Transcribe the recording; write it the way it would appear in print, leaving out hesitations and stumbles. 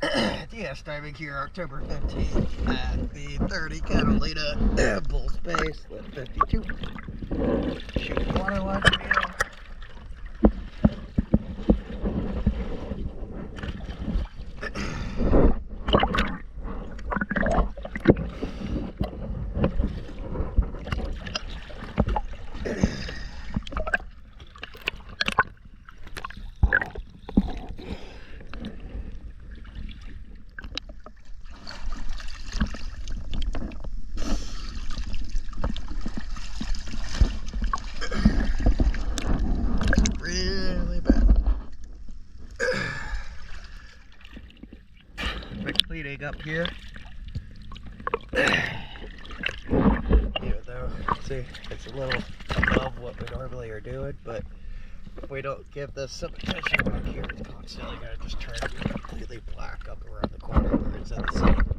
DS diving here October 15th at the 30 Catalina bull space with 52. Shooting water line video. Really bad. Quick cleaning up here. Even though, see, it's a little above what we normally are doing, but if we don't give this some attention back here, it's constantly going to just turn completely black up around the corner where it's at the same.